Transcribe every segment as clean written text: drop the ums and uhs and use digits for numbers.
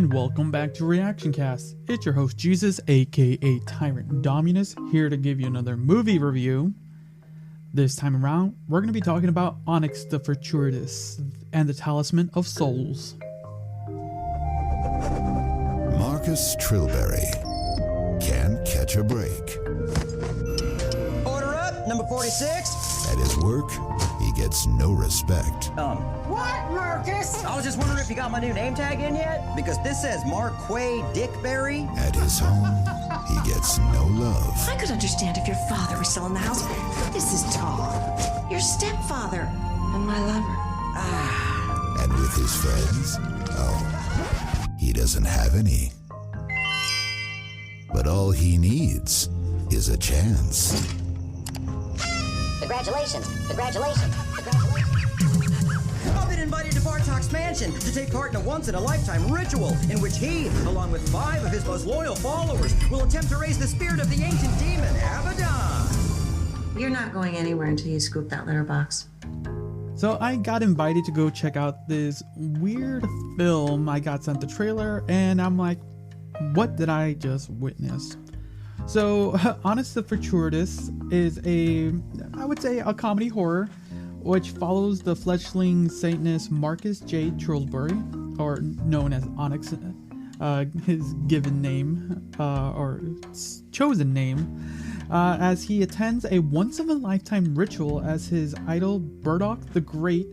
and welcome back to Reactioncast. It's your host Jesus, aka Tyrant Dominus, here to give you another movie review. This time around, we're going to be talking about Onyx the Fortuitous and the Talisman of Souls. Marcus Trillbury can't catch a break. Order up, number 46. At his work, he gets no respect. What, Marcus? I was just wondering if you got my new name tag in yet? Because this says Marquay Dickberry. At his home, he gets no love. I could understand if your father was still in the house, but this is Tom, your stepfather, and my lover. And with his friends, oh, he doesn't have any. But all he needs is a chance. Congratulations, congratulations, congratulations. I've been invited to Bartok's mansion to take part in a once-in-a-lifetime ritual in which he, along with 5 of his most loyal followers, will attempt to raise the spirit of the ancient demon, Abaddon. You're not going anywhere until you scoop that litter box. So I got invited to go check out this weird film. I got sent the trailer and I'm like, what did I just witness? So Onyx the Fortuitous is I would say a comedy horror which follows the fledgling Satanist Marcus J. Trillbury, or known as Onyx, his given name, or chosen name, as he attends a once-in-a-lifetime ritual as his idol Burdock the Great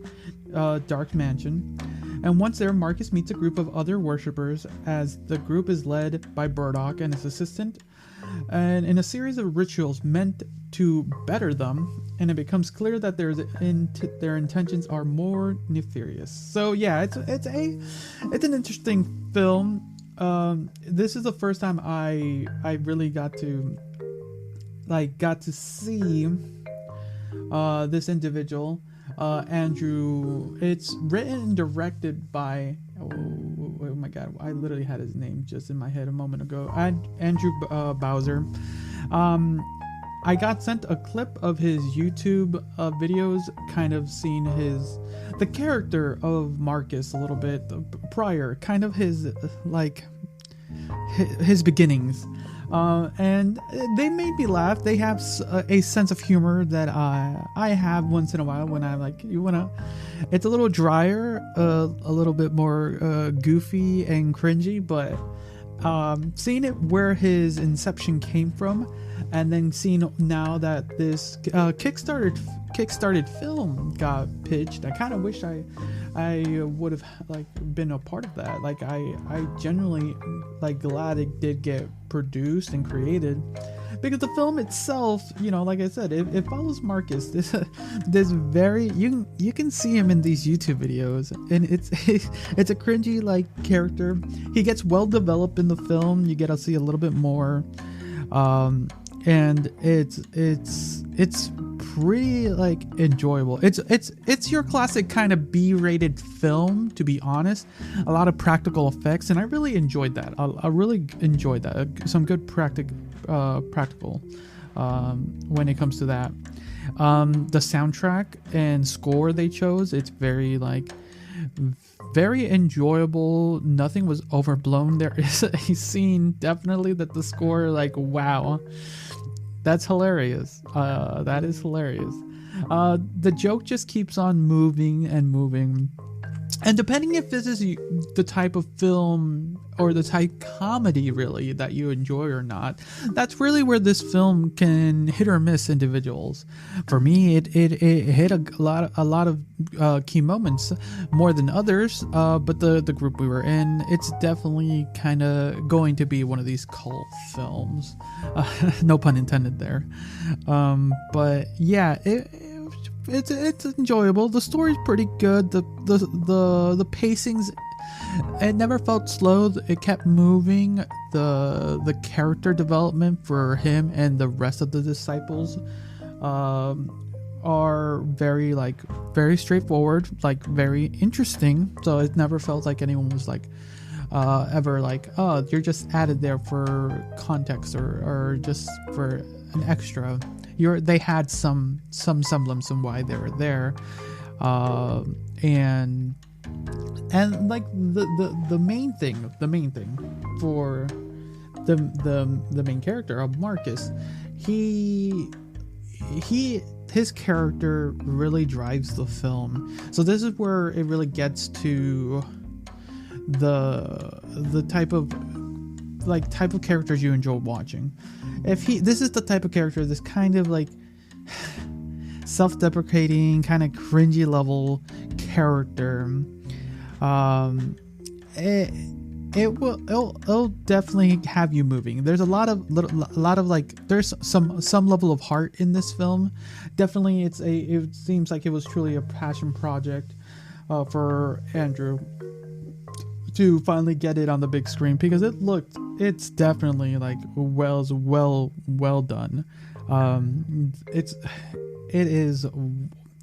Dark Mansion. And once there, Marcus meets a group of other worshippers as the group is led by Burdock and his assistant, and in a series of rituals meant to better them, and it becomes clear that their intentions are more nefarious. So yeah, it's an interesting film. This is the first time I really got to see this individual, Andrew. It's written and directed by oh my god, I literally had his name just in my head a moment ago. Andrew Bowser. I got sent a clip of his YouTube videos, kind of seeing the character of Marcus a little bit prior, kind of his beginnings. And they made me laugh. They have a sense of humor that I have once in a while when I'm like, it's a little drier, a little bit more goofy and cringy, but seeing it where his inception came from, and then seeing now that this kickstarted film got pitched, I kind of wish I would have been a part of that. I genuinely glad it did get produced and created, because the film itself, like I said, it follows Marcus. This very you can see him in these YouTube videos, and it's a cringy character. He gets well developed in the film. You get to see a little bit more, and it's pretty enjoyable. It's your classic kind of B-rated film, to be honest. A lot of practical effects, and I really enjoyed that. I really enjoyed that. Some good practical when it comes to that. The soundtrack and score they chose, it's very very enjoyable. Nothing was overblown. There is a scene definitely that the score wow, that's hilarious. That is hilarious. The joke just keeps on moving and moving. And depending if this is the type of film or the type comedy really that you enjoy or not, that's really where this film can hit or miss individuals. For me, it hit a lot of key moments more than others. But the group we were in, it's definitely kind of going to be one of these cult films. No pun intended there. But yeah, it's enjoyable. The story's pretty good. The pacings, it never felt slow. It kept moving. The character development for him and the rest of the disciples are very straightforward, very interesting. So it never felt like anyone was ever oh, you're just added there for context or just for an extra. They had some semblance of why they were there, and And like the main thing for the main character of Marcus, his character really drives the film. So this is where it really gets to the type of characters you enjoy watching. This is the type of character, this kind of like self-deprecating, kind of cringy level character, it'll definitely have you moving. There's a lot of like, there's some level of heart in this film. Definitely it seems like it was truly a passion project for Andrew to finally get it on the big screen, because it's definitely like well done. It is,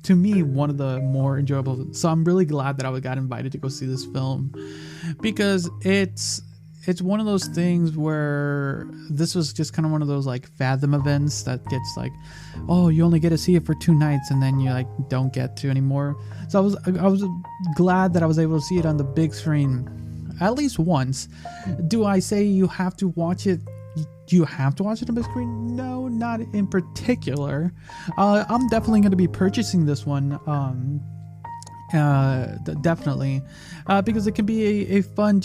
to me, one of the more enjoyable. So I'm really glad that I got invited to go see this film, because it's one of those things where this was just kind of one of those like Fathom events that gets like, oh, you only get to see it for 2 nights and then you like don't get to anymore. So I was glad that I was able to see it on the big screen at least once. Do I say you have to watch it? Do you have to watch it on the big screen? No, not in particular. I'm definitely going to be purchasing this one. Definitely, because it can be a fun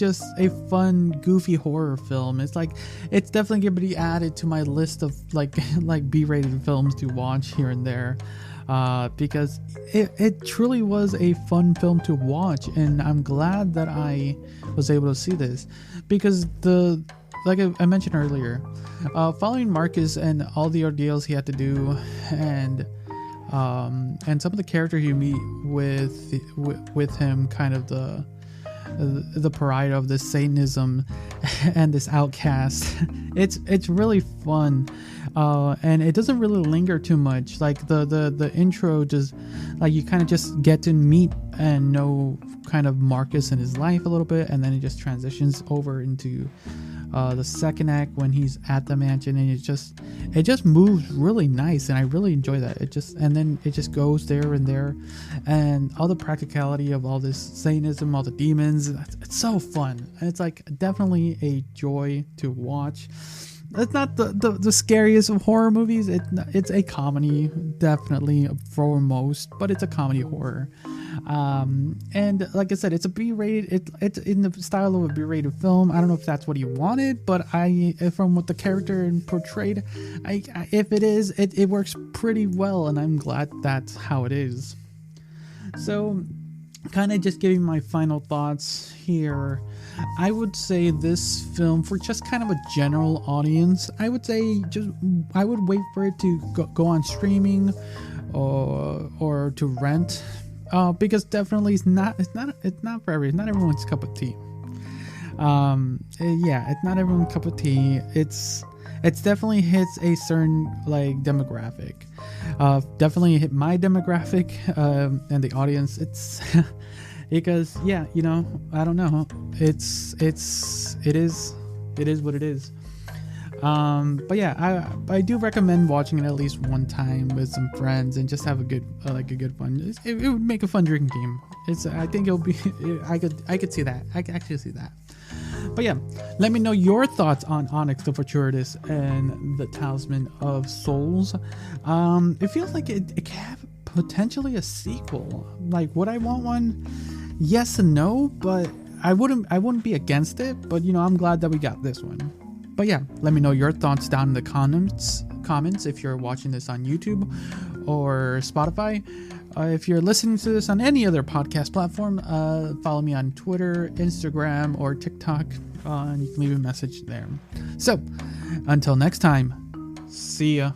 goofy horror film. It's definitely going to be added to my list of like B-rated films to watch here and there, because it truly was a fun film to watch, and I'm glad that I was able to see this, because like I mentioned earlier, following Marcus and all the ordeals he had to do, and some of the characters you meet with him, kind of the pariah of this Satanism and this outcast. It's really fun, and it doesn't really linger too much. Like the intro, just like you kind of just get to meet and know kind of Marcus and his life a little bit, and then it just transitions over into the second act when he's at the mansion, and it just moves really nice, and I really enjoy that. And then it just goes there, and all the practicality of all this Satanism, all the demons. It's so fun, and it's like definitely a joy to watch. It's not the scariest of horror movies. It's a comedy, definitely foremost, but it's a comedy horror. And like I said, it's a B-rated. It's in the style of a B-rated film. I don't know if that's what he wanted, but from what the character portrayed, if it is, it works pretty well, and I'm glad that's how it is. So, kind of just giving my final thoughts here. I would say this film, for just kind of a general audience, I would say I would wait for it to go on streaming or to rent, because definitely it's not for everyone. It's not everyone's cup of tea. It's not everyone's cup of tea. It's definitely hits a certain like demographic. Definitely hit my demographic and the audience. It's because I don't know. It is what it is. But yeah, I do recommend watching it at least one time with some friends and just have a good fun. It would make a fun drinking game. I think it'll be. I could see that. I could actually see that. But yeah, let me know your thoughts on Onyx the Fortuitous and the Talisman of Souls. It feels like it could have potentially a sequel. Like, would I want one? Yes and no, but I wouldn't be against it. But I'm glad that we got this one. But yeah, let me know your thoughts down in the comments if you're watching this on YouTube or Spotify. If you're listening to this on any other podcast platform, follow me on Twitter, Instagram, or TikTok, and you can leave a message there. So, until next time, see ya.